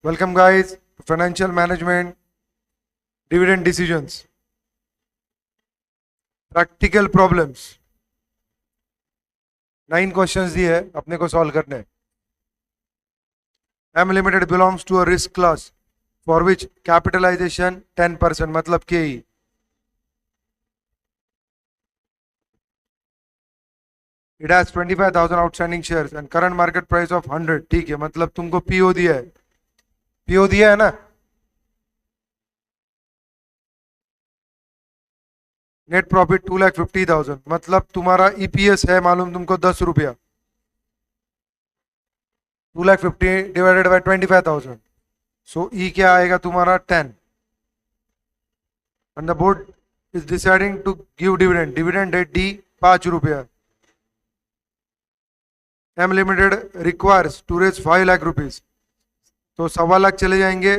Welcome guys to Financial Management Dividend Decisions. Practical Problems. 9 questions दिए है अपने को सॉल्व करने हैं. M Limited belongs to a risk class for which capitalization 10% मतलब KE. It has 25,000 outstanding shares and current market price of 100. ठीक है, मतलब तुमको PO दिया है. PO दिया है ना. नेट प्रॉफिट 2,50,000 मतलब तुम्हारा EPS है मालूम तुमको 10 रुपया. 2,50,000 डिवाइडेड बाय 25,000. सो E क्या आएगा तुम्हारा 10. And the board is deciding to give dividend. Dividend है D 5 रुपया. M limited requires to raise 5 lakh rupees. तो 1.25 लाख चले जाएंगे,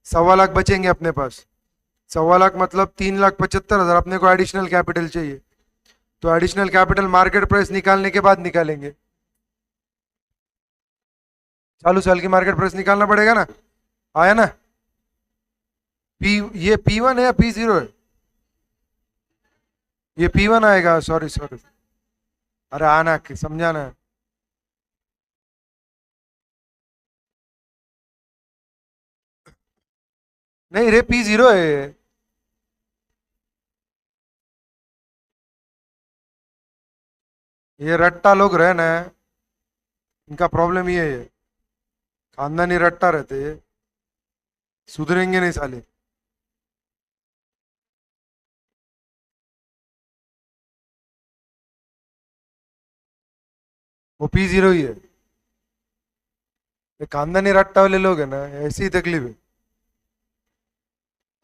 1.25 लाख बचेंगे अपने पास. 1.25 लाख मतलब 3,75,000 अपने को एडिशनल कैपिटल चाहिए. तो एडिशनल कैपिटल मार्केट प्राइस निकालने के बाद निकालेंगे. चालू साल की मार्केट प्राइस निकालना पड़ेगा ना. आया ना. ये P1 है या P0 है? ये P1 आएगा. सॉरी. अरे आना समझाना. नहीं रे P0 है. ये रट्टा लोग रहना है, इनका प्रॉब्लम ये है. खानदानी रट्टा रहते हैं, सुधरेंगे नहीं साले. वो P0 ही है. ये खानदानी रट्टा वाले लोग है ना, ऐसी ही तकलीफ है.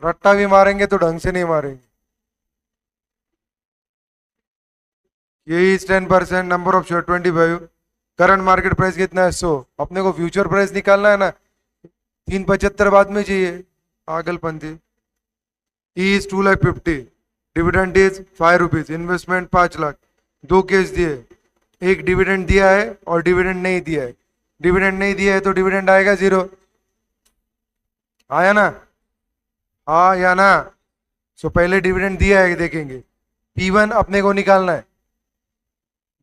रट्टा भी मारेंगे तो ढंग से नहीं मारेंगे. ये is 10%. Number of share 25. Current market price कितना है 100. अपने को फ्यूचर प्राइस निकालना है ना. 375 बाद में चाहिए. पागलपंथी. E is 2,50,000. Dividend is 5 rupees. Investment 5 lakh. 2 case दिए. एक डिविडेंड दिया है और डिविडेंड नहीं दिया है. डिविडेंड नहीं दिया है तो डिविडेंड आएगा 0. आया ना. हाँ या ना. सो पहले डिविडेंड दिया है देखेंगे. P1 अपने को निकालना है.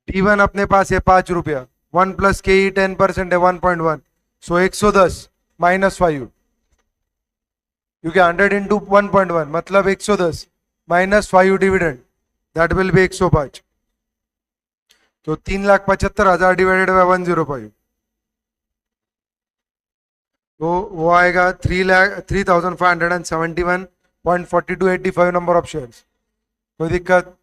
P1 अपने पास है 5 रुपया. 1 प्लस KE 10% है 1.1. सो 110 माइनस 5 क्योंकि 100 इंटू 1.1 मतलब 110 minus 5 dividend that will be 105. तो 3,75,000 डिवाइडेड बाय 105 तो वो आएगा 3,571.4285 नंबर ऑफ शेयर्स. कोई दिक्कत?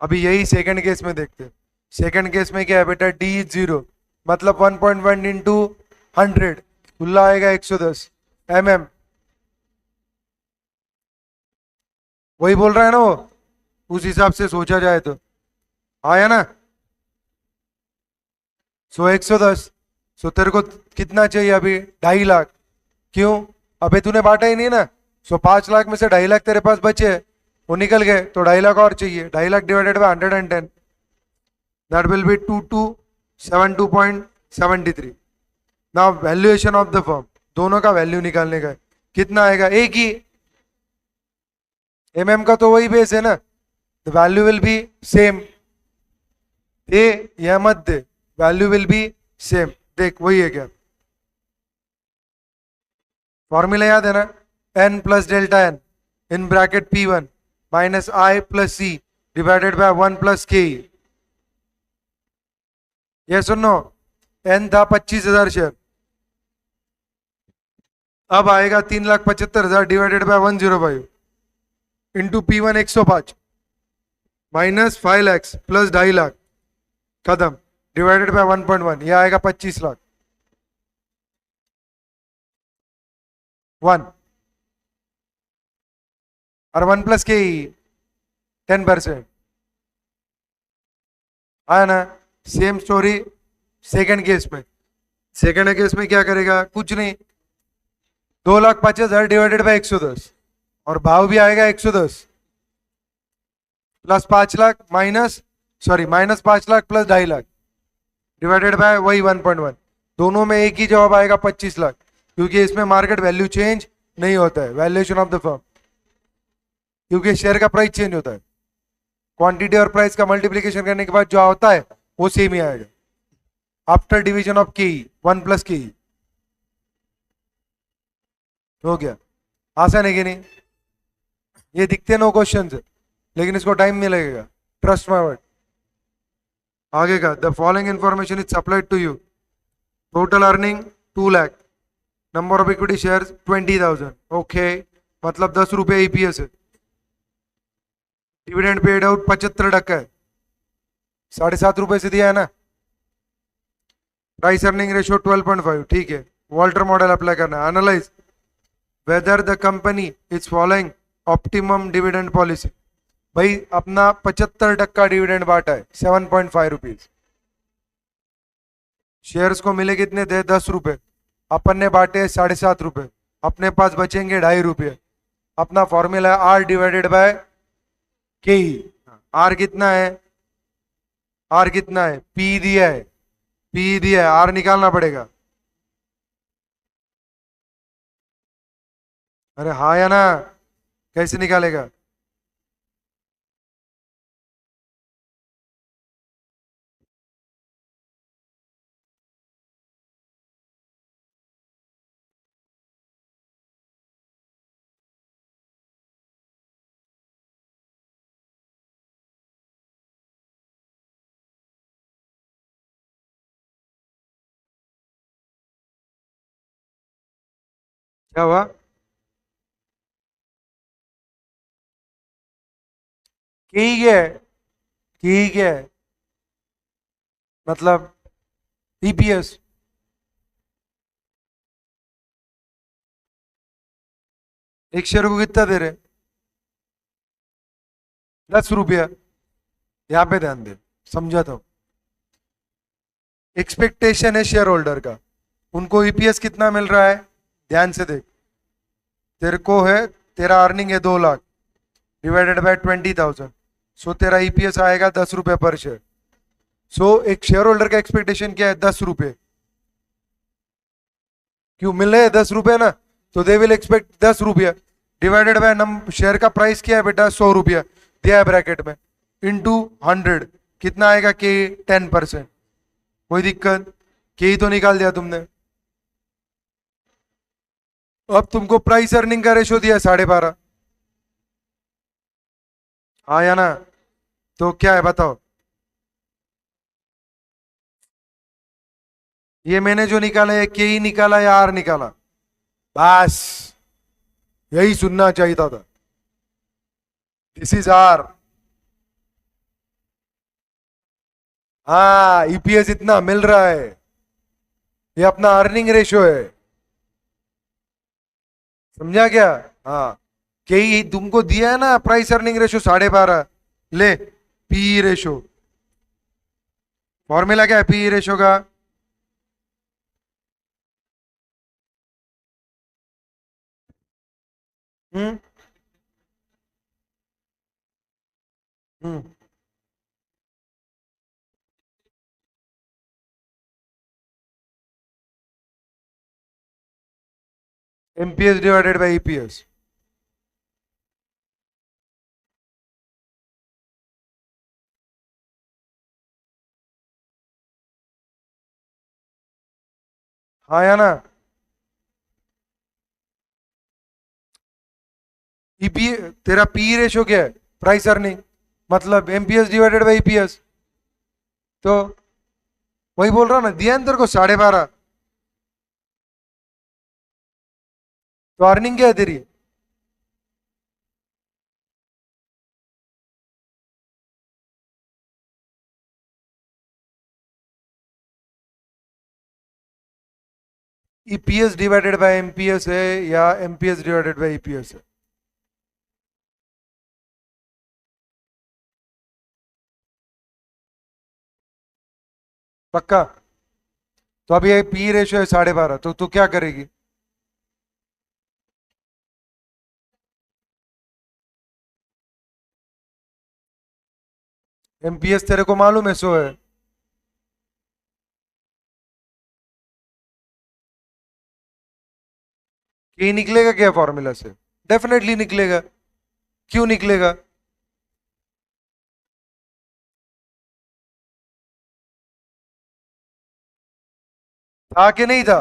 अभी यही सेकंड केस में देखते हैं. सेकंड केस में क्या है बेटा. D इज 0 मतलब 1.1 इंटू 100 खुला आएगा 110 mm. वही बोल रहा है ना वो. उस हिसाब से सोचा जाए तो आया ना. सो 110. सो तेरे को कितना चाहिए अभी 2.5 लाख. क्यों? अबे तूने बांटा ही नहीं ना. सो 5 लाख में से 2.5 लाख तेरे पास बचे, वो निकल गए तो 2.5 लाख और चाहिए. 2.5 lakh divided by 110 that will be 2272.73. Now valuation of the firm. दोनों का वैल्यू निकालने का है. कितना आएगा? एक ही MM का तो वही बेस है ना. The value will be same. यह मत दे. Value will be same. देख वही है क्या. फॉर्मूला याद है ना. N plus delta N in bracket P1 minus I plus C divided by 1 plus KE. ये सुनो. N था 25,000 शेयर. अब आएगा 3,75,000 divided by 105 into P1 105 minus 5 lakh plus 2.5 lakh खत्म डिवाइडेड बाय 1.1. यह आएगा 25 लाख. 1 और 1 प्लस KE 10% आया ना. सेम स्टोरी सेकंड केस में. सेकंड केस में क्या करेगा? कुछ नहीं. 2,50,000 डिवाइडेड बाय 110 और भाव भी आएगा 110 plus 5 lakh minus minus 5 lakh plus 2.5 lakh divided by वही 1.1, दोनों में एक ही जवाब आएगा 25 लाख, क्योंकि इसमें मार्केट वैल्यू चेंज नहीं होता है, वैल्यूएशन ऑफ द फर्म, क्योंकि शेयर का प्राइस चेंज होता है। क्वांटिटी और प्राइस का मल्टीप्लीकेशन करने के बाद जो होता है वो सेम ही आएगा आफ्टर डिवीजन ऑफ के, 1 + के। हो गया, आसान है कि नहीं? ये दिखते नो क्वेश्चन, लेकिन इसको टाइम नहीं लगेगा, ट्रस्ट माय वर्ड। आगे का, the following information is supplied to you, total earning 2 lakh, number of equity share 20,000, okay, मतलब 10 रुपये ईपीएस है। डिविडेंड पेड आउट 75% है, 7.5 रुपए से दिया है ना। प्राइस अर्निंग रेशियो 12.5, ठीक है। वॉल्टर मॉडल अप्लाई करना है। Analyse whether the company is following optimum dividend policy. भाई अपना 75% डिविडेंड बांटा है, 7.5 रुपीज। शेयर्स को मिले कितने थे? 10 रुपए। अपन ने बांटे 7.5 रुपए, अपने पास बचेंगे 2.5 रुपये। अपना फॉर्मूला है आर डिवाइडेड बाय के। आर कितना है? आर कितना है? पी दिया है, पी दिया है, आर निकालना पड़ेगा। अरे हाँ या ना? कैसे निकालेगा? क्या हुआ? ठीक है, ठीक है, मतलब ईपीएस। एक शेयर को कितना दे रहे? 10 रुपया। यहाँ पे ध्यान दे, समझाता हूं। एक्सपेक्टेशन है शेयर होल्डर का, उनको ईपीएस कितना मिल रहा है? ध्यान से देख, तेरे को है, तेरा अर्निंग है 2 लाख डिवाइडेड बाय 20,000, सो तेरा ईपीएस आएगा 10 रुपए पर शेयर। सो एक शेयर होल्डर का एक्सपेक्टेशन क्या है? 10 रुपए। क्यों मिल रहे हैं 10 रुपए ना, तो दे विल एक्सपेक्ट 10 रुपया डिवाइडेड बाय नम शेयर का प्राइस क्या है बेटा? 100 रुपया दिया है ब्रैकेट में, इंटू 100, कितना आएगा? के 10%। कोई दिक्कत? के ही तो निकाल दिया तुमने। अब तुमको प्राइस अर्निंग का रेशो दिया है 12.5, हाँ या ना? तो क्या है बताओ? ये मैंने जो निकाला है के ही निकाला या आर निकाला? बस यही सुनना चाहिए था। This is R. हाँ, ईपीएस इतना मिल रहा है, ये अपना अर्निंग रेशो है, समझा क्या? हाँ, के ही तुमको दिया है ना प्राइस अर्निंग रेशो 12.5, ले पी रेशो। फॉर्मूला क्या है पी रेशो का? हम्म हम्म एमपीएस डिवाइडेड बाई ईपीएस। हाँ या ना? ईपी, तेरा पी रेशो क्या है? प्राइस अर्निंग, मतलब एमपीएस डिवाइडेड बाई ईपीएस। तो वही बोल रहा हूं ना, दिया है ना तेरे को 12.5, तो अर्निंग क्या है तेरी? ईपीएस डिवाइडेड बाय एमपीएस है या एमपीएस डिवाइडेड बाय ईपीएस है? पक्का? तो अभी ये पी रेशो है 12.5, तो तू क्या करेगी? एमपीएस तेरे को मालूम है 100 है, के निकलेगा क्या फॉर्मूला से? डेफिनेटली निकलेगा। क्यों निकलेगा? था कि नहीं था?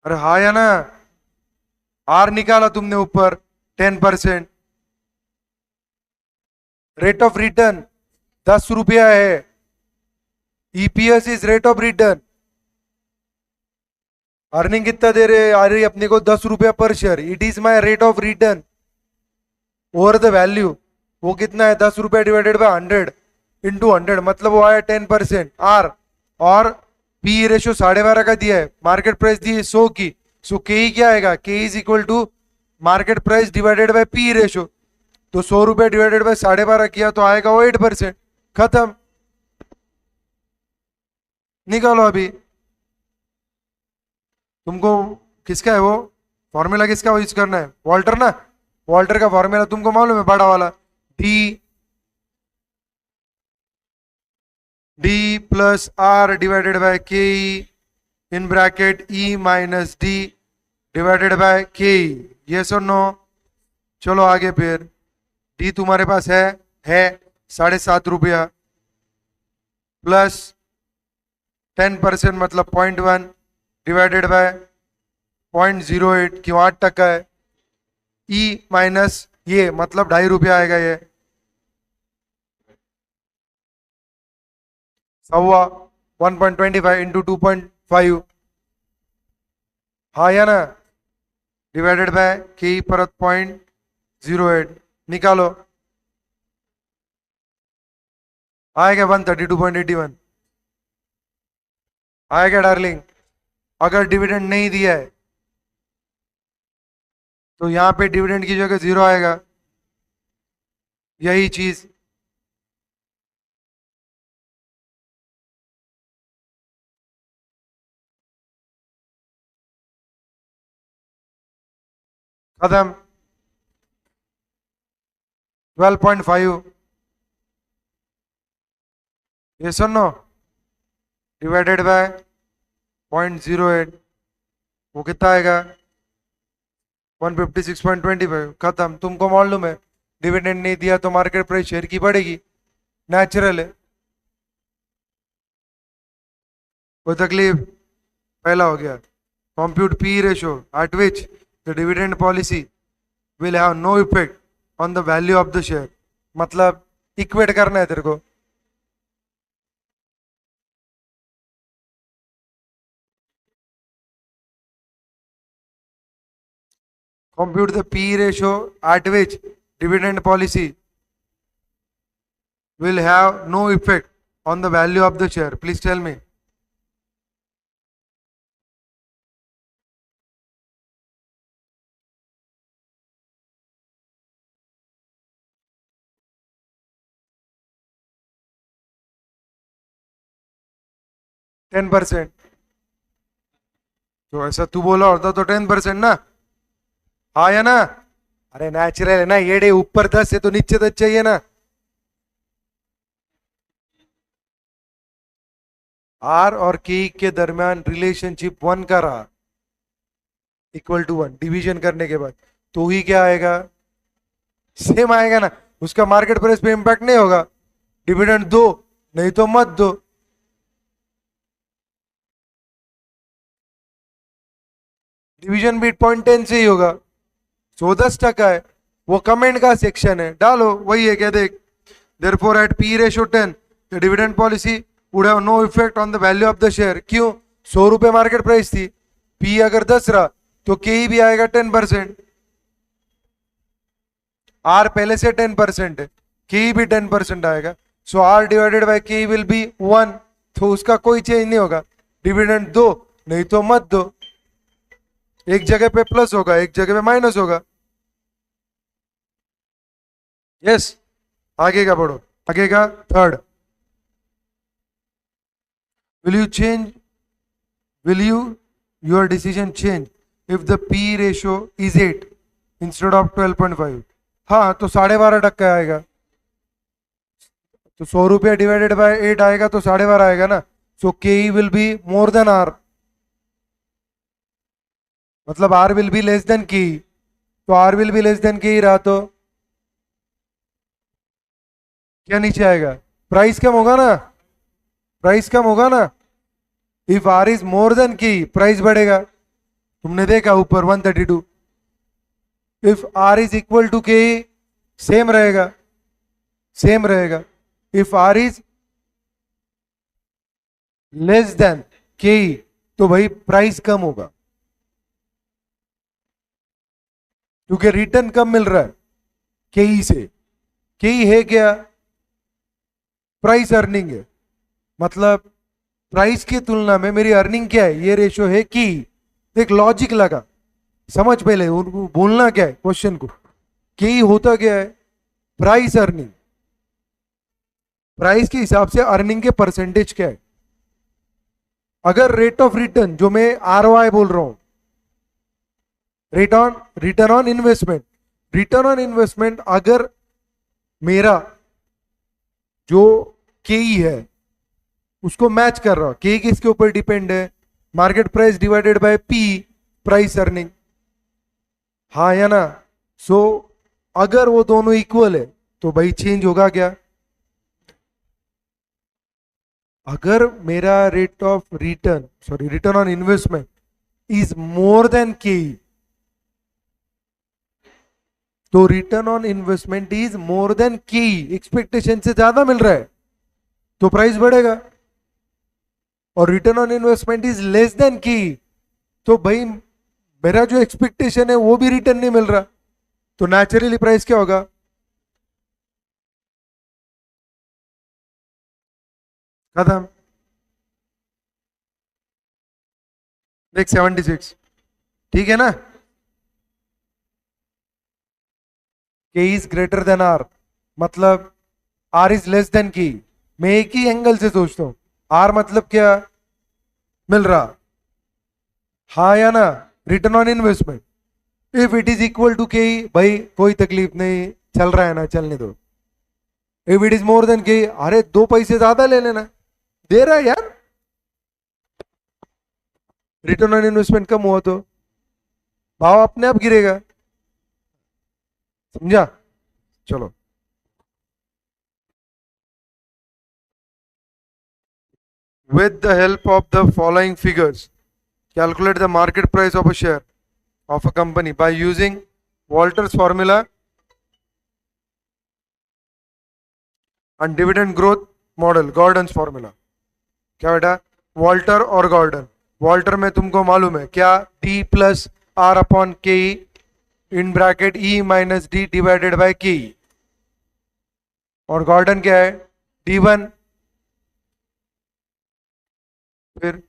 अरे हाँ या ना? आर निकाला तुमने ऊपर 10%। रेट ऑफ रिटर्न 10 रुपया है। EPS is rate of return. Earning कितना दे रहे आ रही अपने को? 10 रुपया पर share. It is my rate of return over the value. वो कितना है? 10 रुपया डिवाइडेड बाय 100 इंटू 100, मतलब वो आया 10%। आर और पी रेशो 12.5 का दिया है, मार्केट प्राइस दी है 100 की। सो के ही क्या आएगा? K is equal to market price divided by P ratio. तो 100 रुपया डिवाइडेड बाय 12.5 किया तो आएगा वो 8%। खत्म। निकालो अभी। तुमको किसका है वो फॉर्मूला? किसका यूज करना है? वॉल्टर ना? वॉल्टर का फॉर्मूला तुमको मालूम है, बड़ा वाला। D D plus R divided by K in bracket E minus D divided by K. Yes और नो? चलो आगे फिर। डी तुम्हारे पास है 7.5 रुपया प्लस 10% मतलब 0.1 डिवाइडेड बाय 0.08, क्यों 8% है। ई माइनस ये मतलब 2.5 रुपया आएगा ये। सवा 1.25 इंटू 2.5। हाँ या ना? डिवाइडेड बाय के परत 0.08। निकालो। आएगा 132.81। आएगा डार्लिंग। अगर डिविडेंड नहीं दिया है तो यहां पे डिविडेंड की जगह 0 आएगा। यही चीज। खत्म। 12.5 ये सुनो डिवाइडेड बाय 0.08, वो कितना आएगा? 156.25। खत्म। तुमको मालूम है डिविडेंड नहीं दिया तो मार्केट प्राइस शेयर की बढ़ेगी, नेचुरल है। कोई तकलीफ? पहला हो गया। Compute P ratio at which the dividend policy will have no effect on the value of the share. मतलब इक्वेट करना है तेरे को। Compute the P ratio at which dividend policy will have no effect on the value of the share. Please tell me. Ten percent. तो ऐसा तू बोला होता तो 10% ना? हाँ या ना? अरे नेचुरल है ना ये। डे ऊपर 10 है तो नीचे 10 चाहिए ना? आर और के दरमियान रिलेशनशिप 1 का रहा, इक्वल टू 1 डिवीजन करने के बाद, तो ही क्या आएगा? सेम आएगा ना। उसका मार्केट प्राइस पे इंपैक्ट नहीं होगा। डिविडेंड दो नहीं तो मत दो। डिवीजन भी 0.10 से ही होगा। 10% है। वो कमेंट का सेक्शन है, डालो वही है। क्या देख, therefore at p ratio 10 the dividend policy would have no effect on the value of the share। क्यों? 100 रुपए मार्केट प्राइस थी, p अगर 10 रहा तो के भी आएगा 10%। आर पहले से 10% है, के भी 10% आएगा। सो आर डिवाइडेड बाय के विल बी 1। तो उसका कोई चेंज नहीं होगा। डिविडेंड दो नहीं तो मत दो। एक जगह पे प्लस होगा, एक जगह पे माइनस होगा। यस। आगे का पढ़ो। आगे का third. Will you change, will you your decision change if the P ratio is 8 instead of 12.5, हाँ तो 12.5% आएगा। तो 100 रुपया डिवाइडेड बाय 8 आएगा तो 12.5 आएगा ना। So K E will be more than R, मतलब R will be less than K E. तो R will be less than K E रहा तो क्या नीचे आएगा? प्राइस कम होगा ना, प्राइस कम होगा ना। If R is more than K E price बढ़ेगा। तुमने देखा ऊपर 132। If R is equal to K E same रहेगा, सेम रहेगा। If R is less than K E तो भाई प्राइस कम होगा, क्योंकि रिटर्न कम मिल रहा है के ई से। के ई है क्या? प्राइस अर्निंग है, मतलब प्राइस की तुलना में मेरी अर्निंग क्या है, ये रेशो है की। एक लॉजिक लगा, समझ पहले उनको बोलना क्या है क्वेश्चन को। के होता क्या है? Price earning. प्राइस के हिसाब से अर्निंग के परसेंटेज क्या है। अगर रेट ऑफ रिटर्न, जो मैं आरओआई बोल रहा हूं, return on investment, return on investment अगर मेरा जो के है उसको मैच कर रहा, के किसके ऊपर डिपेंड है? Market price divided by P, price earning, हाँ या ना। सो अगर वो दोनों इक्वल है तो भाई चेंज होगा क्या? अगर मेरा rate of return, sorry return on investment is more than के, तो return on investment is more than के, एक्सपेक्टेशन से ज्यादा मिल रहा है तो प्राइस बढ़ेगा। और return on investment is less then की, तो भाई मेरा जो एक्सपेक्टेशन है वो भी रिटर्न नहीं मिल रहा, तो नेचुरली प्राइस क्या होगा? खत्म। देख 76, ठीक है ना। के इज ग्रेटर देन आर, मतलब आर इज लेस देन की। मैं एक ही एंगल से सोचता हूं, आर मतलब क्या मिल रहा, हाँ या ना। Return on investment if it is equal to K, भाई कोई तकलीफ नहीं, चल रहा है ना, चलने दो। If it is more than के, अरे 2 पैसे ज्यादा ले लेना, दे रहा है यार। रिटर्न ऑन इन्वेस्टमेंट कम हुआ तो भाव अपने आप गिरेगा, समझा? चलो, with the help of the following figures calculate the market price of a share of a company by using Walter's formula and dividend growth model, Gordon's formula। क्या बेटा? वॉल्टर और गॉर्डन। वॉल्टर में तुमको मालूम है क्या? डी प्लस आर अपॉन के in bracket E minus D divided by के। और गॉर्डन क्या है? D1 फिर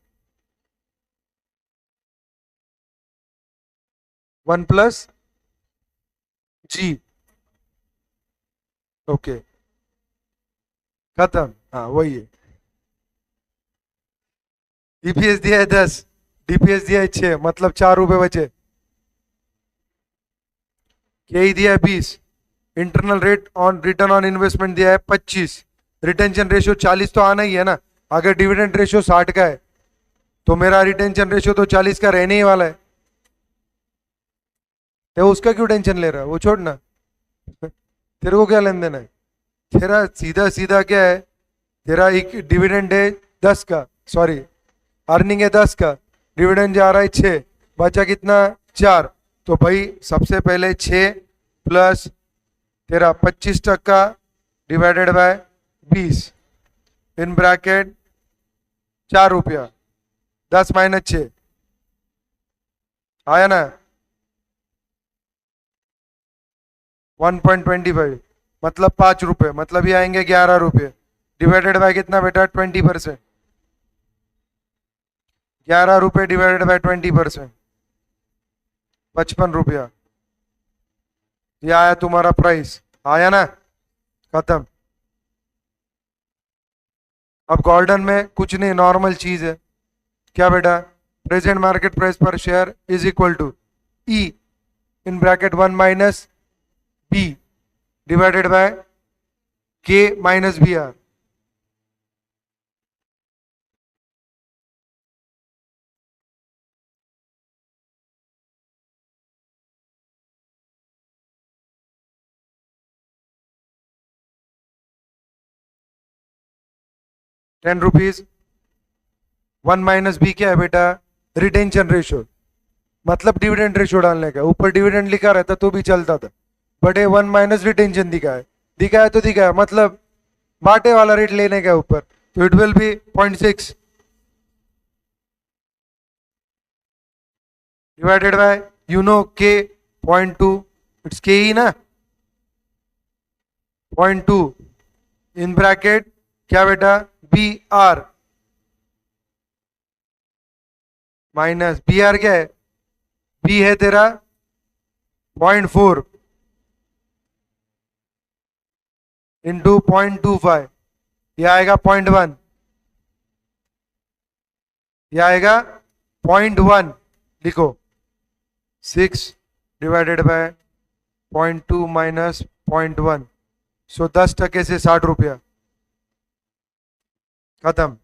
1 प्लस जी। ओके खत्म, हाँ वही है। डीपीएस दिया है 10, डीपीएस दिया है 6, मतलब 4 रुपए बचे। के दिया है 20, internal rate on return on investment दिया है 25, रिटेंशन रेशियो 40 तो आना ही है ना। अगर डिविडेंड रेशियो 60 का है तो मेरा रिटेंशन रेशियो तो 40 का रहने ही वाला है। तो उसका क्यों टेंशन ले रहा है? वो छोड़ ना, तेरे को क्या लेन देना है? तेरा सीधा सीधा क्या है? तेरा एक डिविडेंड है 10 का, सॉरी अर्निंग है 10 का, डिविडेंड जा रहा है 6, बचा कितना? 4। तो भाई सबसे पहले 6 प्लस तेरा 25% डिवाइडेड बाय 20 इन ब्रैकेट 4 रुपया, 10 माइनस 6 आया ना 1.25, मतलब 5 रुपए, मतलब ये आएंगे 11 रुपये डिवाइडेड बाय कितना बेटा? 20%। 11 रुपये डिवाइडेड बाय 20%, 55 रुपया। ये आया तुम्हारा प्राइस, आया ना? खत्म। अब गॉर्डन में कुछ नहीं, नॉर्मल चीज है। क्या बेटा? प्रेजेंट मार्केट प्राइस पर share is equal to E in bracket 1 minus B divided by K minus B R. ₹10. 1 minus B क्या है बेटा? रिटेंशन रेशियो, मतलब डिविडेंड रेशियो डालने का. ऊपर डिविडेंड लिखा रहता तो भी चलता था, बट ये 1 माइनस रिटेंशन दिखा है तो दिखा है, मतलब बाटे वाला रेट लेने का ऊपर, तो it will B 0.6 divided by you know के 0.2. इट्स के ही ना, 0.2 इन ब्रैकेट क्या बेटा? B R minus B R क्या है? बी है तेरा 0.4 इंटू 0.25, यह आएगा 0.1, यह आएगा 0.1. लिखो 6 डिवाइडेड बाय 0.2 माइनस 0.1, सो 10% से 60 रुपया. खत्म.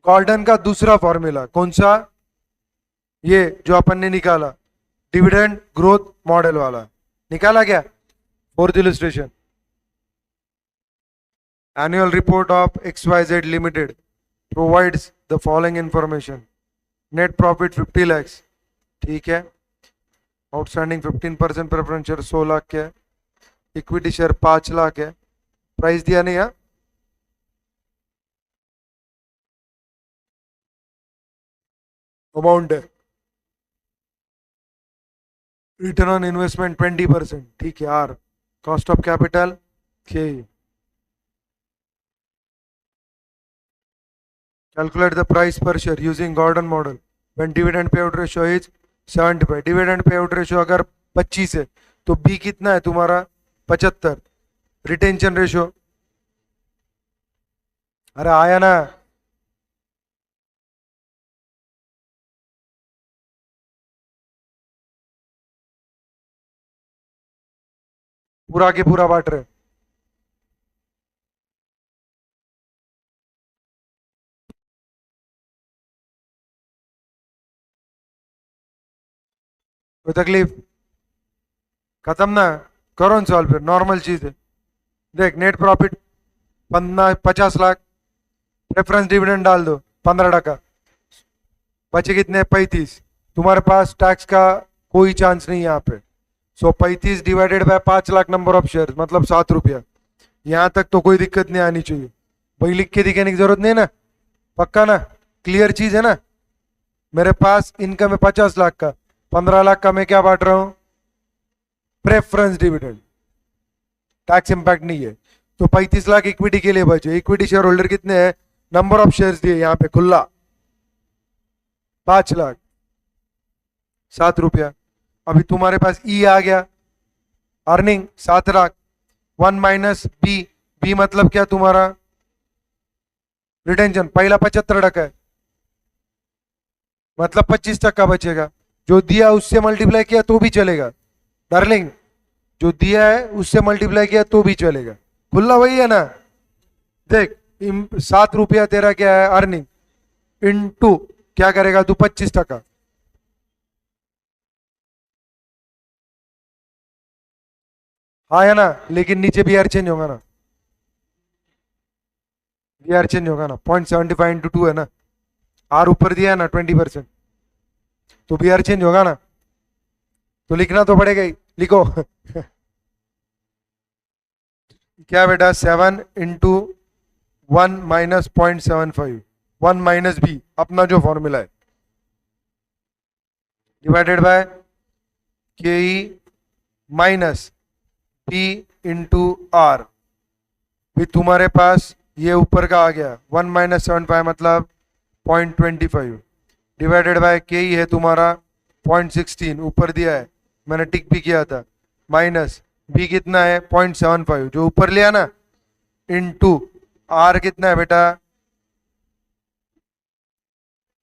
गॉर्डन का दूसरा फॉर्मूला कौन सा? ये जो अपन ने निकाला, डिविडेंड ग्रोथ मॉडल वाला निकाला क्या? Fourth illustration, annual report of XYZ limited provides the following information. Net profit 50 lakhs, ठीक है. आउटस्टैंडिंग 15% प्रेफरेंस शेयर 100 लाख के है. इक्विटी शेयर 5 लाख है. प्राइस दिया नहीं है, अमाउंट है. रिटर्न ऑन इन्वेस्टमेंट 20%, ठीक है. R cost of capital K. Calculate the price पर share using Gordon model when dividend pay out ratio is 75. Dividend pay out ratio अगर 25 है तो बी कितना है तुम्हारा? 75. रिटेंशन रेशियो, अरे आया ना. पूरा के पूरा बांट रहे. कोई तकलीफ? खत्म ना. करो न सॉल्व, फिर नॉर्मल चीज है. देख net profit 50 lakh, reference dividend डाल दो 15%, बचे कितने? 35. तुम्हारे पास टैक्स का कोई चांस नहीं है यहाँ पे. सो 35 divided by 5 lakh number of share, मतलब 7 रुपया. यहाँ तक तो कोई दिक्कत नहीं आनी चाहिए भाई. लिख के दिखाने की जरूरत नहीं है ना. पक्का ना? क्लियर चीज है ना? मेरे पास इनकम है 50 लाख का, 15 लाख का मैं क्या बांट रहा हूं? Preference dividend. टैक्स इंपैक्ट नहीं है. तो 35 लाख इक्विटी के लिए बचे. इक्विटी शेयर होल्डर कितने हैं? नंबर ऑफ शेयर्स दिए यहाँ पे खुला 5 लाख, 7 रुपया. अभी तुम्हारे पास ई आ गया, earning 7 lakh. 1 minus B, B मतलब क्या तुम्हारा? रिटेंशन. पहला 75% है, मतलब 25% बचेगा. जो दिया उससे मल्टीप्लाई किया तो भी चलेगा डार्लिंग, जो दिया है उससे मल्टीप्लाई किया तो भी चलेगा. खुला वही है ना. देख 7 रुपया तेरा क्या है? अर्निंग इनटू क्या करेगा तू? 25%. हाँ है ना, लेकिन नीचे बी आर चेंज होगा ना. बी आर चेंज होगा ना. 0.75 इंटू 2 है ना. आर ऊपर दिया है ना 20%, तो बी आर चेंज होगा ना. तो लिखना तो पड़ेगा ही. लिखो क्या बेटा? 7 इंटू 1 माइनस 0.75, 1 माइनस बी अपना जो फॉर्मूला है, डिवाइडेड बाय के E minus B into are. भी तुम्हारे पास ये ऊपर का आ गया 1 माइनस 75 मतलब 0.25 डिवाइडेड बाय के ई है तुम्हारा 0.16 ऊपर दिया है, मैंने टिक भी किया था. माइनस बी कितना है? 0.75 जो ऊपर लिया ना, इनटू आर कितना है बेटा?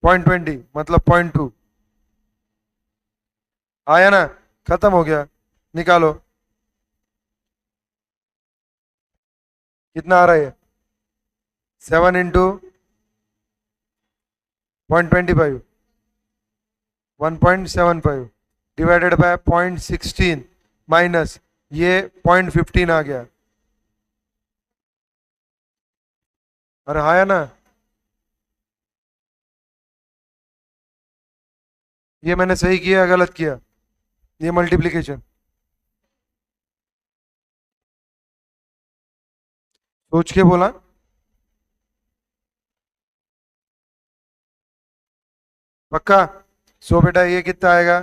0.20 मतलब 0.2 आया ना, खत्म हो गया। निकालो कितना आ रहा है, 7 into 0.25 1.75 डिवाइडेड बाय 0.16 माइनस ये 0.15 आ गया। अरे आया ना, ये मैंने सही किया या गलत किया, ये मल्टीप्लिकेशन सोच के बोला। पक्का। सो बेटा ये कितना आएगा,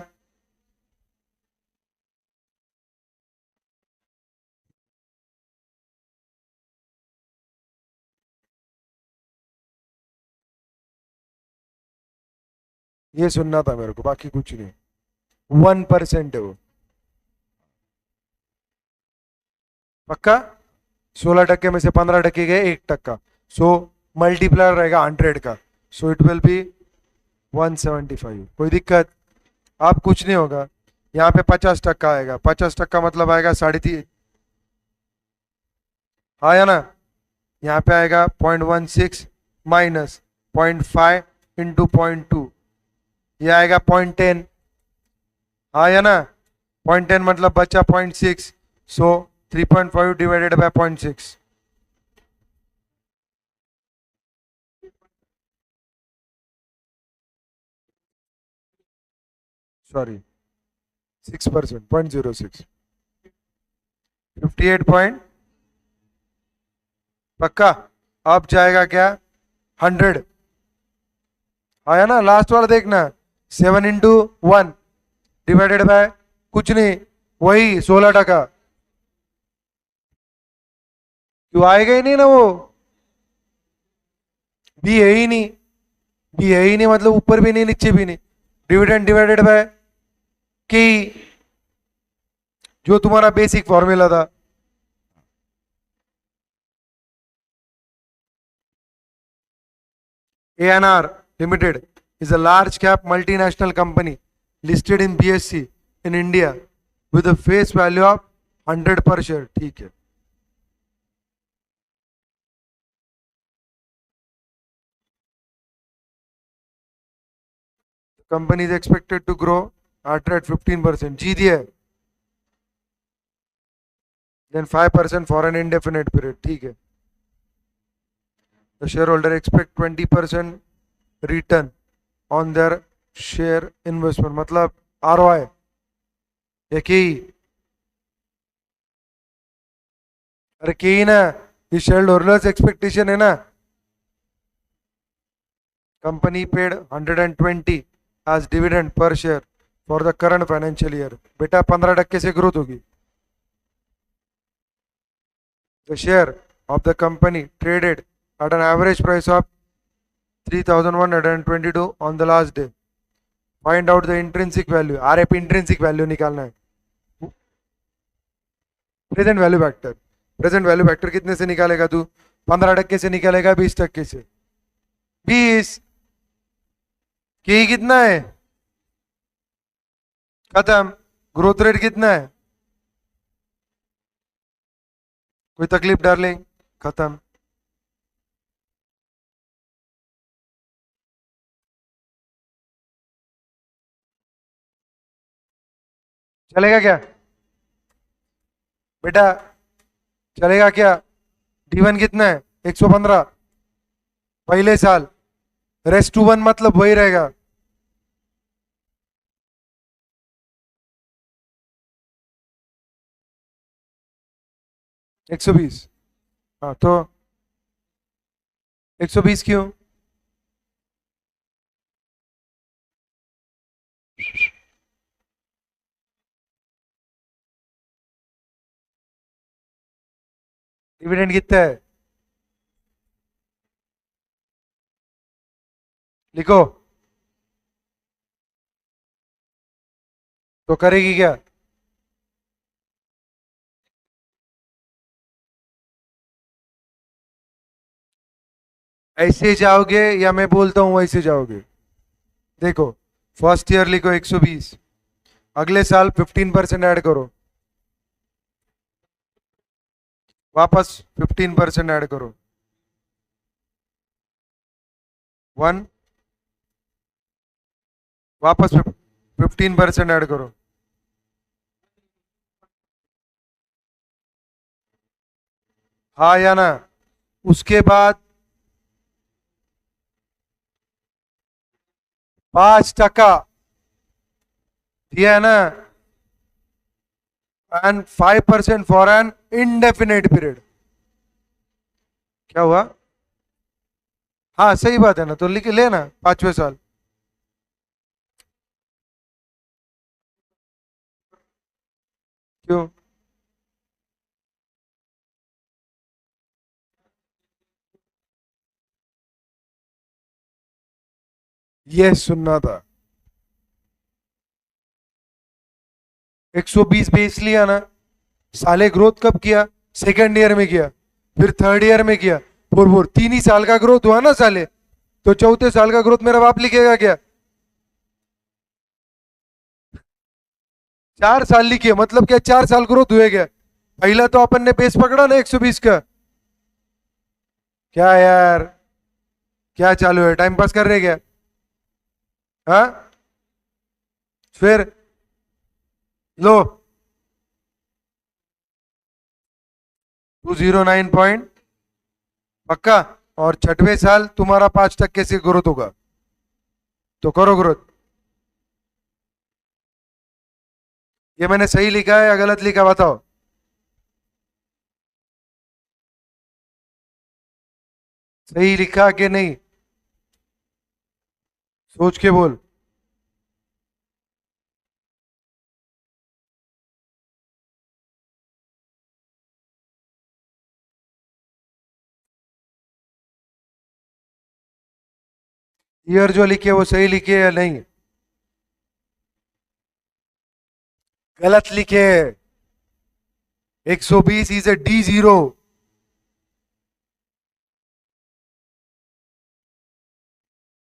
ये सुनना था मेरे को, बाकी कुछ नहीं। 1% है वो। पक्का। 16% में से 15% गए, 1%। सो मल्टीप्लायर रहेगा 100 का, सो इट विल बी 175। कोई दिक्कत, आप कुछ नहीं होगा। यहाँ पे 50% आएगा, 50% मतलब आएगा 3.5। आया ना, यहाँ पे आएगा 0.16 माइनस 0.5 इंटू 0.2, ये आएगा 0.10। आया ना, 0.10 मतलब बचा 0.6, सो 3.5 डिवाइडेड बाय 0.6। सॉरी 6%, 0.06, 58 पक्का। अब जाएगा क्या, 100। आया ना, लास्ट वाला देखना, 7 into 1 डिवाइडेड बाय कुछ नहीं, वही 16%। क्यों आएगा ही नहीं ना वो, बी है ही नहीं, बी है ही नहीं मतलब ऊपर भी नहीं नीचे भी नहीं। डिविडेंड डिवाइडेड बाय की, जो तुम्हारा बेसिक फॉर्मूला था। ANR Limited is a large cap multinational company listed in BSE in India with a face value of 100 per share। ठीक है, company is expected to grow at rate 15%। जी दिया है, then 5% for an indefinite period। ठीक है, the shareholder expect 20% return on their share investment मतलब ROI। एक ही, अरे के ही ना, ये शेयर होल्डर्स एक्सपेक्टेशन है ना। Company paid 120 as dividend per share for the current financial year. बेटा 15% से ग्रोथ होगी। The share of the company traded at an average price of 3122 on the last day. Find out the intrinsic value. RF intrinsic value निकालना है। Present value factor, present value factor कितने से निकालेगा तू, 15% से निकालेगा, 20% से। 20 के कितना है, खत्म। ग्रोथ रेट कितना है, कोई तकलीफ डार्लिंग, खत्म। चलेगा क्या बेटा, चलेगा क्या। D1 कितना है, 115 पहले साल। रेस्ट टू वन मतलब वही रहेगा। 120। हाँ तो 120 क्यों, डिविडेंड कितना है, लिखो। तो करेगी क्या, ऐसे जाओगे या मैं बोलता हूं वैसे जाओगे। देखो, फर्स्ट ईयर लिखो 120, अगले साल 15% ऐड करो, वापस 15% ऐड करो, 1, वापस 15% ऐड करो, हाँ या ना? उसके बाद 5% दिया है ना, and 5% for an indefinite period. क्या हुआ? हाँ सही बात है ना, तो लिख लेना 5वें साल। क्यों? ये सुनना था। 120 बेच लिया ना, साले ग्रोथ कब किया? सेकेंड ईयर में किया, फिर थर्ड ईयर में किया, फोर 3 ही साल का ग्रोथ हुआ ना साले। तो चौथे साल का ग्रोथ मेरा बाप लिखेगा क्या? 4 साल लिखिए, मतलब क्या 4 साल ग्रोथ हुए क्या? पहला तो अपन ने बेस पकड़ा ना 120 का। क्या यार, क्या चालू है, टाइम पास कर रहे क्या? हाँ, फिर लो, 209 पक्का। और छठवें साल तुम्हारा 5% से ग्रोथ होगा, तो करो ग्रोथ। ये मैंने सही लिखा है या गलत लिखा, बताओ। सही लिखा कि नहीं? सोच के बोल। ईयर जो लिखे वो सही लिखे या नहीं? गलत लिखे। 120 इज ए D0।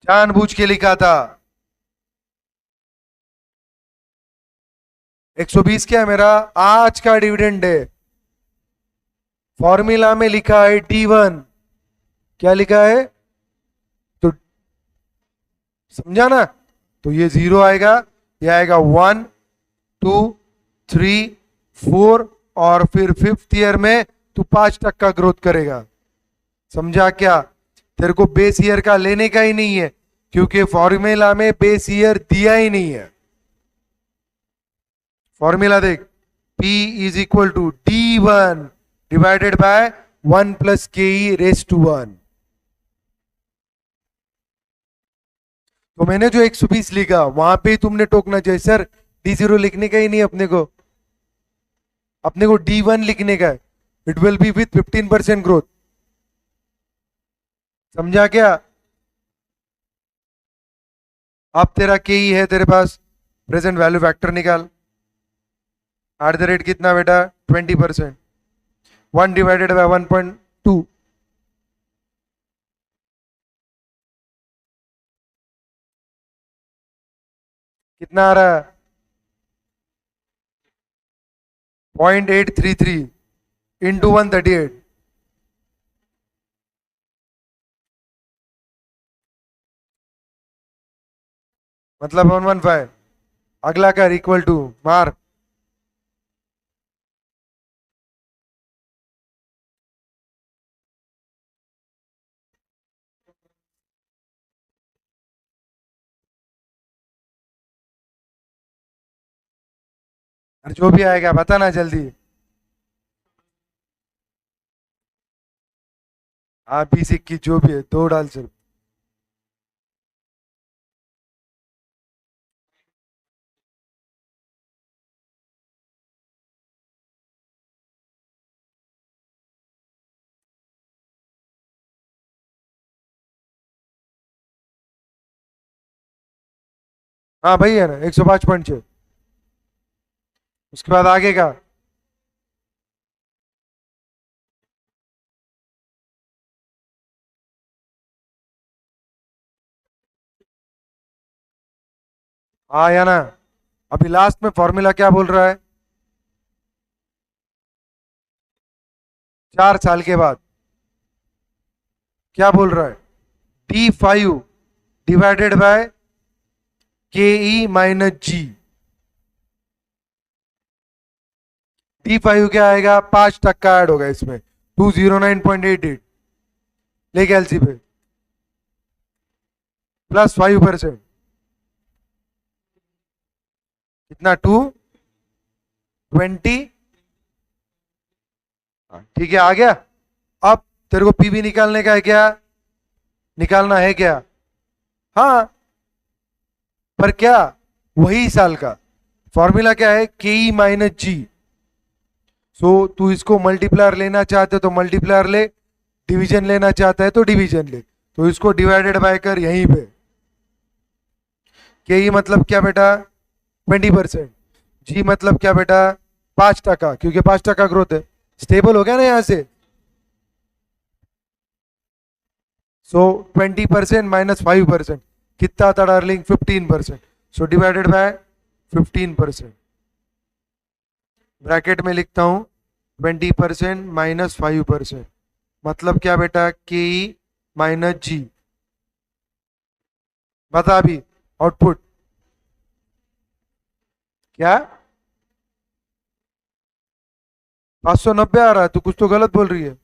जानबूझ के लिखा था। 120 क्या है मेरा? आज का डिविडेंड है। फॉर्मूला में लिखा है D1। क्या लिखा है? तो समझा ना? तो ये 0 आएगा, ये आएगा 1, 2, 3, 4, और फिर फिफ्थ ईयर में तू 5% ग्रोथ करेगा। समझा क्या? तेरे को बेस ईयर का लेने का ही नहीं है, क्योंकि फॉर्मूला में बेस ईयर दिया ही नहीं है। फॉर्मूला देख, P is equal to D1 divided by 1 + KE⁻²। तो मैंने जो 120 लिखा वहां पे ही तुमने टोकना चाहिए, सर D0 लिखने का ही नहीं अपने को, अपने को D1 लिखने का है। It will B with 15% growth. समझा क्या? अब तेरा KE है तेरे पास, प्रेजेंट वैल्यू फैक्टर निकाल। एट द रेट कितना बेटा? 20%। 1 / 1.2। कितना आ रहा है? 0.833 इंटू 138, मतलब 115। अगला कर, इक्वल टू मार। और जो भी आएगा बताना जल्दी। आप 20 21 जो भी है, दो डाल सिर्फ। हाँ भाई है ना, 105.6। उसके बाद आगे का। हाँ या ना? अभी लास्ट में फॉर्मूला क्या बोल रहा है? 4 साल के बाद क्या बोल रहा है? D5 divided by KE-G। D5 क्या आएगा? 5% ऐड होगा इसमें, 209.88 लेके एलसी पे प्लस 5%, कितना? 220। ठीक है, आ गया। अब तेरे को पीवी निकालने का है क्या? निकालना है क्या? हाँ, पर क्या? वही साल का फॉर्मूला क्या है? KE-G। सो तू इसको मल्टीप्लायर लेना चाहते तो मल्टीप्लायर ले, डिवीजन लेना चाहता है तो डिवीजन ले, तो इसको डिवाइडेड बाय कर यहीं पे। KE मतलब क्या बेटा? 20%। G मतलब क्या बेटा? 5%, क्योंकि 5% ग्रोथ है। स्टेबल हो गया ना यहां से? सो 20% माइनस 5% कितना था darling? 15%। So divided by 15%। Bracket में लिखता हूं 20% माइनस 5%, मतलब क्या बेटा? KE-G। बता अभी आउटपुट क्या? 590 आ रहा है, तू कुछ तो गलत बोल रही है।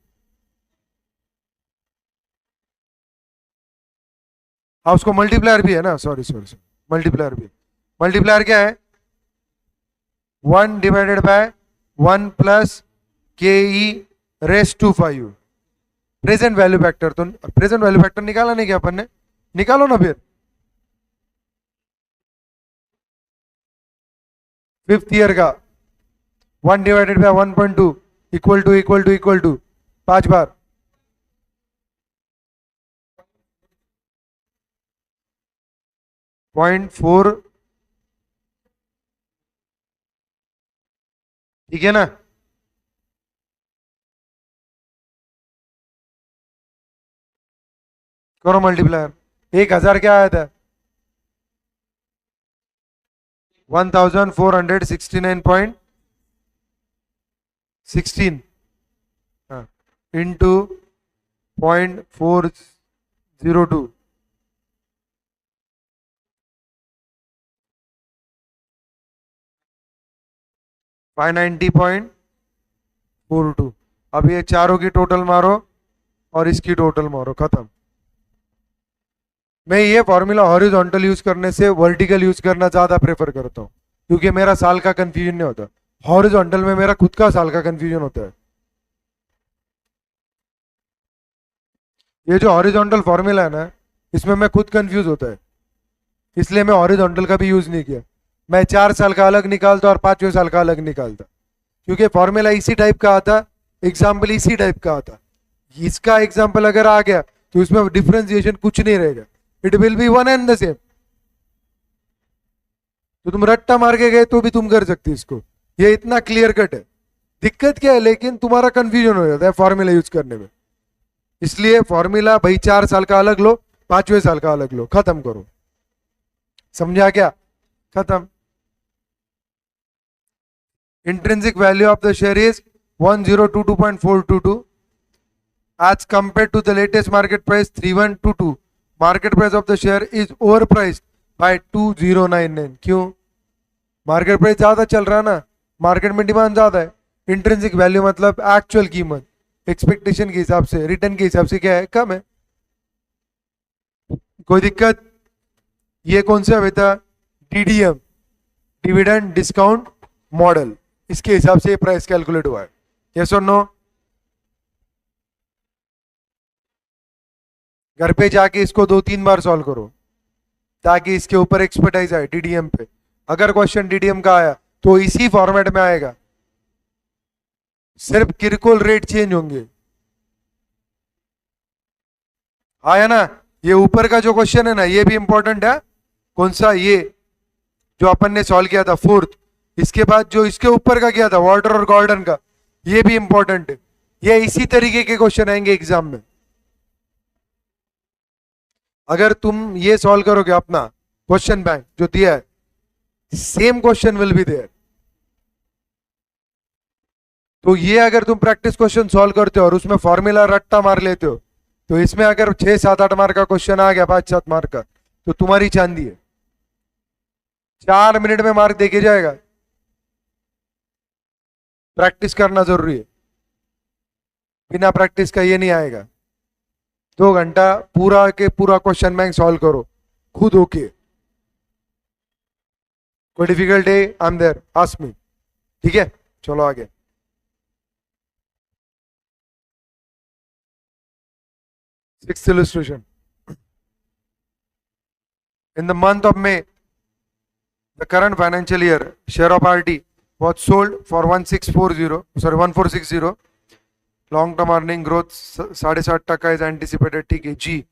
हाँ, उसको मल्टीप्लायर भी है ना, सॉरी सॉरी सॉरी, मल्टीप्लायर भी। मल्टीप्लायर क्या है? 1/1 plus KE⁻⁵ present value factor, तो प्रेजेंट वैल्यू फैक्टर निकाला नहीं क्या अपन ने? निकालो ना फिर। 5th ईयर का 1/1.2 इक्वल टू 5 बार। 0.4। ठीक है ना? करो मल्टीप्लायर। 1000 क्या आया था? 1469.16 इंटू 0.402, 590.42। अब ये चारों की टोटल मारो और इसकी टोटल मारो, खत्म। मैं ये फॉर्मूला हॉरिजॉन्टल यूज करने से वर्टिकल यूज करना ज्यादा प्रेफर करता हूँ, क्योंकि मेरा साल का कंफ्यूजन नहीं होता। हॉरिजॉन्टल में मेरा खुद का साल का कंफ्यूजन होता है। ये जो हॉरिजॉन्टल फॉर्मूला है ना, इसमें मैं खुद कंफ्यूज होता है, इसलिए मैं हॉरिजॉन्टल का भी यूज नहीं किया। मैं 4 साल का अलग निकालता और 5वें साल का अलग निकालता, क्योंकि फॉर्मूला इसी टाइप का आता, एग्जाम्पल इसी टाइप का आता। इसका एग्जाम्पल अगर आ गया तो इसमें डिफ्रेंसिएशन कुछ नहीं रहेगा, it will B one and the same. तो तुम रट्टा मार के गए तो भी तुम कर सकते इसको, ये इतना क्लियर कट है। दिक्कत क्या है? लेकिन तुम्हारा कंफ्यूजन हो जाता है फॉर्मूला यूज करने में, इसलिए फॉर्मूला भाई 4 साल का अलग लो, 5वें साल का अलग लो, खत्म करो। समझा क्या? खत्म। Intrinsic value of the share is 1022.422 as compared to the latest market price 3122. Market price of the share is overpriced by 2099। क्यों? मार्केट प्राइस ज्यादा चल रहा है ना, मार्केट में डिमांड ज्यादा है। इंट्रिंसिक वैल्यू मतलब एक्चुअल कीमत, एक्सपेक्टेशन के हिसाब से, रिटर्न के हिसाब से क्या है? कम है। कोई दिक्कत? ये कौन सा बेटा? DDM, डिविडेंड डिस्काउंट मॉडल, इसके हिसाब से प्राइस कैलकुलेट हुआ है। यस और नो? घर पे जाके इसको 2-3 बार सॉल्व करो, ताकि इसके ऊपर एक्सपर्टाइज आए DDM पे। अगर क्वेश्चन DDM का आया तो इसी फॉर्मेट में आएगा, सिर्फ किरकोल रेट चेंज होंगे। आया ना? ये ऊपर का जो क्वेश्चन है ना, ये भी इंपॉर्टेंट है। कौन सा? ये जो अपन ने सॉल्व किया था 4th, इसके बाद जो इसके ऊपर का किया था वाटर और गॉर्डन का, ये भी इंपॉर्टेंट है। ये इसी तरीके के क्वेश्चन आएंगे एग्जाम में। अगर तुम ये सॉल्व करोगे अपना क्वेश्चन बैंक जो दिया है, same question will be there. तो ये अगर तुम प्रैक्टिस क्वेश्चन सॉल्व करते हो और उसमें फॉर्मूला रट्टा मार लेते हो, तो इसमें अगर 6 7 8 मार्क का क्वेश्चन आ गया, 5 7 मार्क का, तो तुम्हारी चांदी है। 4 मिनट में मार्क देके जाएगा। प्रैक्टिस करना जरूरी है, बिना प्रैक्टिस का ये नहीं आएगा। 2 घंटा पूरा के पूरा क्वेश्चन बैंक सॉल्व करो खुद होके। कोई डिफिकल्ट है, I am there, ask me. ठीक है, चलो आगे। Sixth illustration. In the month of May, the current financial year, share of RT was sold for 1460. Long term earning growth 7.5% is anticipated. ठीक है जी।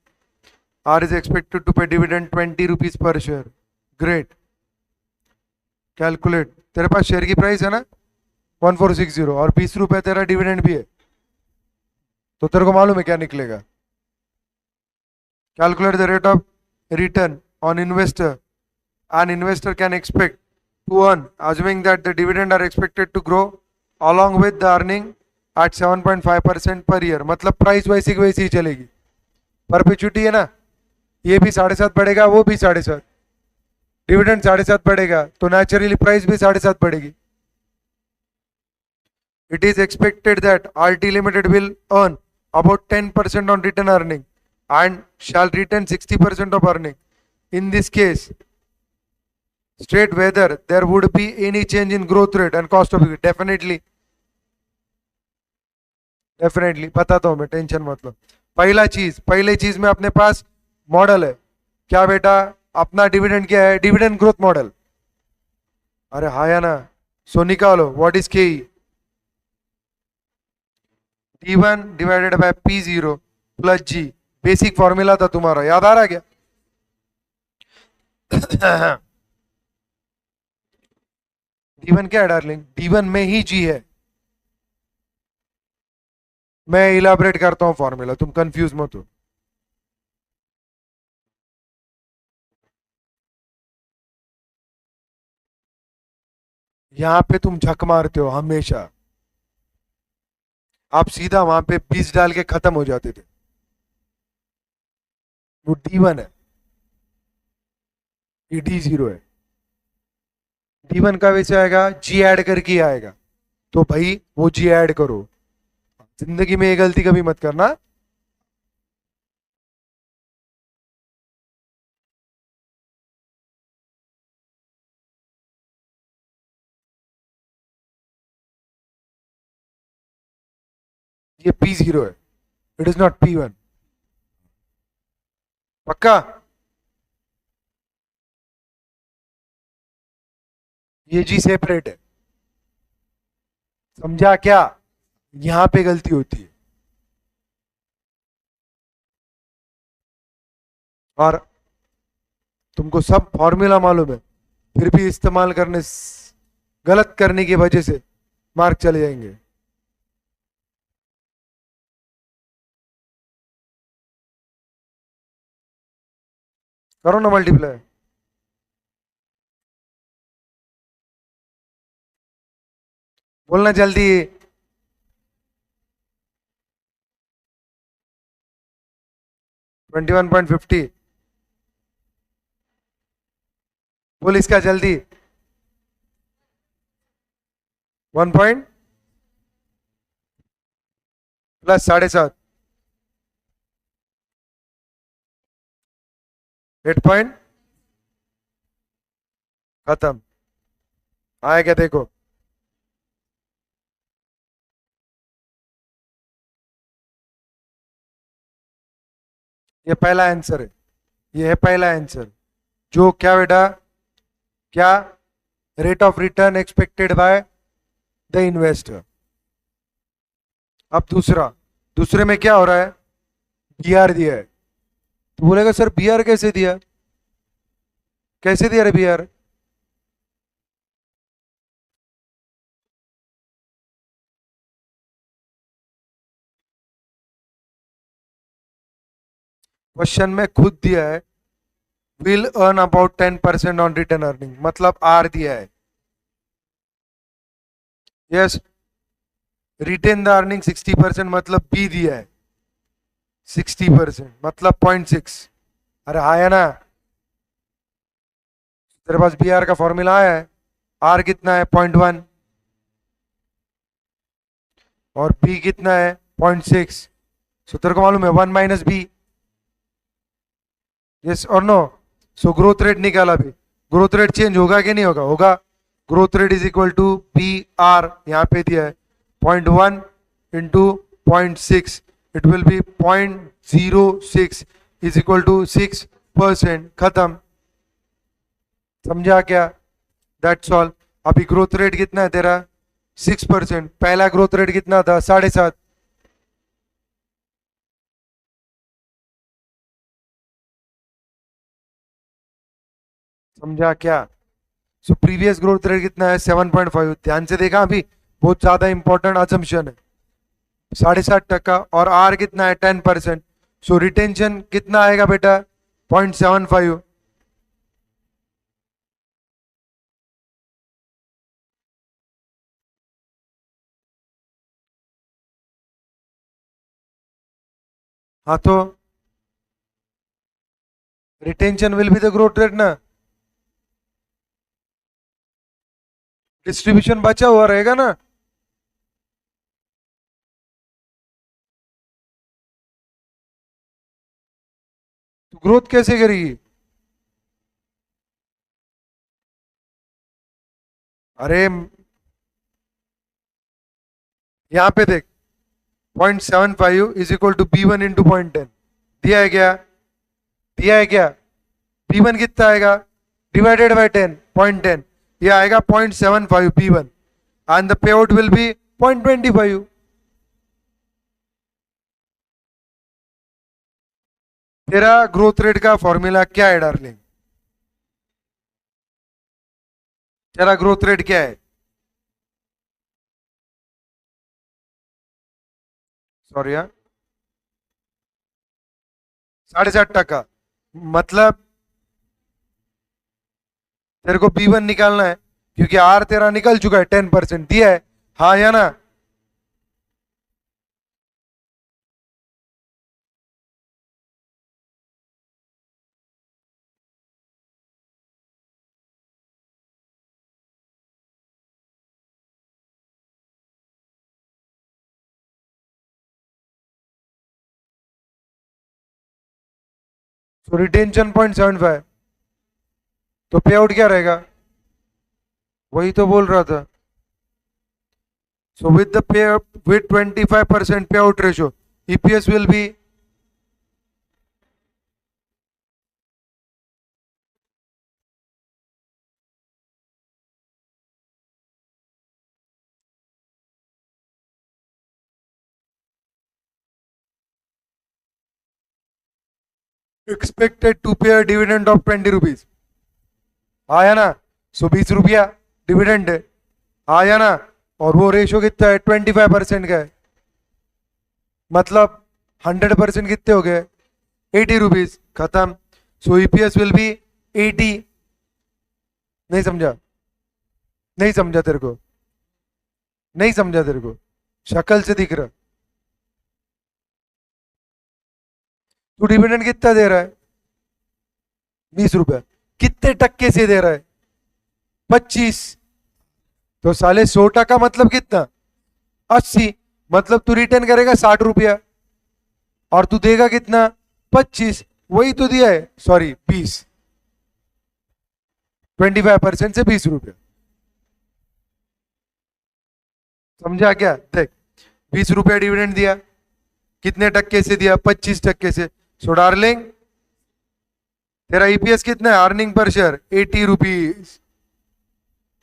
R is expected to pay dividend 20 rupees per share. Great. Calculate. तेरे पास share की price है ना 1460 और 20 रुपए तेरा dividend भी है, तो तेरे को मालूम है क्या निकलेगा। Calculate the rate of return on investor an investor can expect to earn, assuming that the dividend are expected to grow along with the earning at 7.5% per year। मतलब प्राइस वैसी की वैसी ही चलेगी, परपेचुटी है ना, ये भी 7.5 बढ़ेगा, वो भी 7.5, डिविडेंड 7.5 बढ़ेगा, तो नेचुरली प्राइस भी 7.5 बढ़ेगी। It is expected that RT Limited will earn about 10% on return earning and shall retain 60% of earning. In this case, state whether there would be any change in growth rate and cost of equity. Definitely बताता हूं मैं, tension मत लो। पहली चीज में अपने पास model है क्या बेटा, अपना डिविडेंड क्या है, डिविडेंड ग्रोथ मॉडल। अरे हाँ या ना, सो निकालो what is K, D1 divided by P0 plus G. Basic formula था तुम्हारा, याद आ रहा क्या? D1 क्या है डार्लिंग, D1 में ही जी है। मैं इलाबरेट करता हूं फॉर्मूला, तुम कंफ्यूज मत हो। यहां पे तुम झक मारते हो हमेशा, आप सीधा वहां पे 20 डाल के खत्म हो जाते थे। वो D1 है, ये D0 है। D1 का वैसे आएगा जी ऐड करके आएगा, तो भाई वो जी ऐड करो। जिंदगी में ये गलती कभी मत करना। ये P0 है, इट इज नॉट P1। पक्का? ये जी सेपरेट है, समझा क्या? यहां पे गलती होती है। और तुमको सब फॉर्मूला मालूम है, फिर भी इस्तेमाल करने गलत करने की वजह से मार्क चले जाएंगे। करो ना मल्टीप्लाई। बोलना जल्दी। 21.50। बोल इसका जल्दी। 1 पॉइंट प्लस 7.5, 8 पॉइंट, खत्म। आया क्या देखो, ये पहला आंसर है, ये है पहला आंसर। जो क्या बेटा, क्या rate of return expected by the investor. अब दूसरा, दूसरे में क्या हो रहा है, बीआर दिया है। तो बोलेगा सर बीआर कैसे दिया, कैसे दिया रे बीआर? क्वेश्चन में खुद दिया है will earn about 10% on return earning, मतलब आर दिया है। यस, रिटेन द अर्निंग 60%, मतलब बी दिया है 60%, मतलब 0.6। अरे आया ना, तेरे पास बी आर का फॉर्मूला आया है। आर कितना है 0.1 और बी कितना है 0.6। सो तेरे को मालूम है 1 - बी। यस और नो। सो ग्रोथ रेट निकाला भी। ग्रोथ रेट चेंज होगा कि नहीं होगा? होगा। Growth rate is equal to B R, यहाँ पे दिया है 0.1 into 0.6, it will be 0.06 is equal to 6%। खत्म। समझा क्या? That's all. अभी ग्रोथ रेट कितना है तेरा? 6%। पहला ग्रोथ रेट कितना था? 7.5। समझा क्या? सो प्रीवियस ग्रोथ रेट कितना है? 7.5। ध्यान से देखा अभी, बहुत ज्यादा इंपॉर्टेंट असम्पशन है। 7.5%। और आर कितना है? 10%। सो रिटेंशन कितना आएगा बेटा? 0.75। हाँ तो retention will be the growth rate ना। डिस्ट्रीब्यूशन बचा हुआ रहेगा ना। तो ग्रोथ कैसे करेगी? अरे यहाँ पे देख, 0.75 is equal to B 1 into 0.10। दिया है क्या? दिया है क्या? बी 1 कितना आएगा? Divided by 10, 0.10। ये आएगा 0.75 B 1, and the pay out will be 0.25। तेरा ग्रोथ रेट का फॉर्मूला क्या है डार्लिंग? तेरा ग्रोथ रेट क्या है? सॉरी यार, 7.5%। मतलब तेरे को बी 1 निकालना है, क्योंकि आर तेरा निकल चुका है, 10% दिया है। हाँ या ना? तो रिटेंशन 0.75, तो पे आउट क्या रहेगा? वही तो बोल रहा था। So with the pay with 25% pay out ratio, EPS will be expected to pay a dividend of 20 rupees. आया ना? सो 20 रुपया डिविडेंड है। आया ना? और वो रेशो कितना है? 25% का है। मतलब 100% कितने हो गए? 80 रुपीज। खत्म। So EPS will B 80। नहीं समझा? नहीं समझा तेरे को? नहीं समझा तेरे को? शक्ल से दिख रहा। तू डिविडेंड कितना दे रहा है? 20 रुपया। कितने टक्के से दे रहा है? 25। तो साले 100 टका मतलब कितना? 80। मतलब तू रिटर्न करेगा 60 रुपया, और तू देगा कितना? 25। वही तो दिया है, सॉरी 20। 25% से 20 रुपया। समझा क्या? देख, 20 रुपया डिविडेंड दिया, कितने टक्के से दिया? 25 टक्के से। सो डार्लिंग, तेरा ईपीएस कितना है? Earning per share 80 rupees.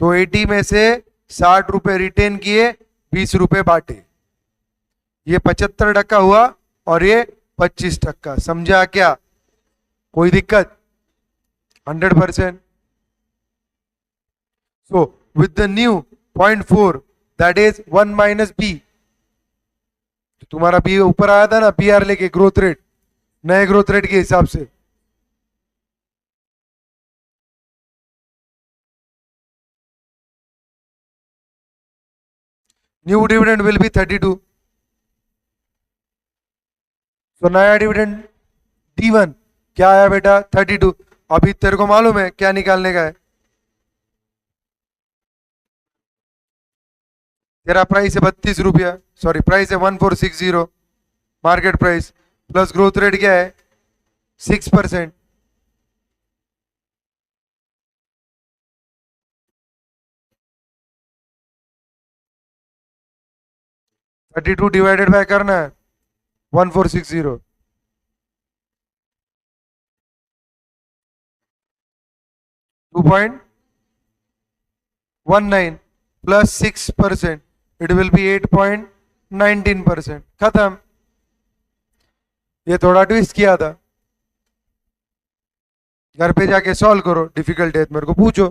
तो 80 में से 60 रुपए रिटेन किए, 20 रुपए बांटे। ये 75 टका हुआ, और ये 25 टका। समझा क्या? कोई दिक्कत? 100%। So with the new 0.4, that is 1 - B. तुम्हारा बी ऊपर आया था ना, बी आर लेके ग्रोथ रेट, नए ग्रोथ रेट के हिसाब से। New dividend will be 32. तो नया डिविडेंड D1 क्या आया बेटा 32. अभी तेरे को मालूम है क्या निकालने का है. तेरा प्राइस है 32 रुपया, सॉरी प्राइस है 1460 market price, plus growth rate क्या है 6%. थर्टी टू डिवाइडेड बाय करना है 1460. 2.19 प्लस 6%, इट विल बी 8.19%. खत्म. ये थोड़ा ट्विस्ट किया था. घर पे जाके सॉल्व करो, डिफिकल्ट है तो मेरे को पूछो.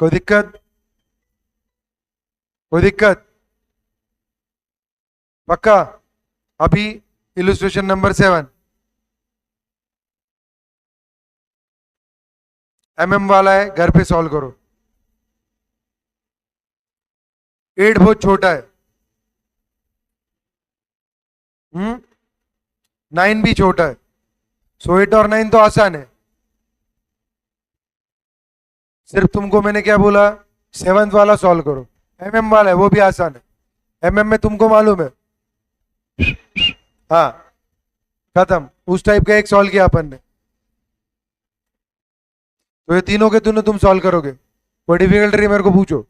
कोई दिक्कत? कोई दिक्कत? पक्का? अभी इलस्ट्रेशन नंबर 7 वाला है, घर पे सॉल्व करो. 8 बहुत छोटा है. 9 भी छोटा है. सो 8 और 9 तो आसान है. सिर्फ तुमको मैंने क्या बोला, 7th वाला सॉल्व करो. वाला है वो भी आसान है. में तुमको मालूम है. हाँ खत्म. उस टाइप का एक सॉल्व किया अपन ने. तो ये तीनों के तीनों तुम सॉल्व करोगे. कोई डिफिकल्टी मेरे को पूछो.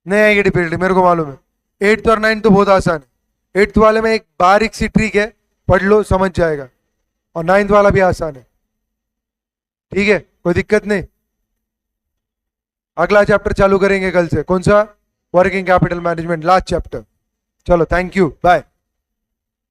नहीं आएगी डिफिकल्टी, मेरे को मालूम है. 8th और 9th तो बहुत आसान है. 8th वाले में एक बारीक सी ट्रिक है, पढ़ लो समझ जाएगा. और 9th वाला भी आसान है. ठीक है, कोई दिक्कत नहीं. अगला चैप्टर चालू करेंगे कल से. कौन सा? Working capital management, last chapter. चलो थैंक यू, बाय.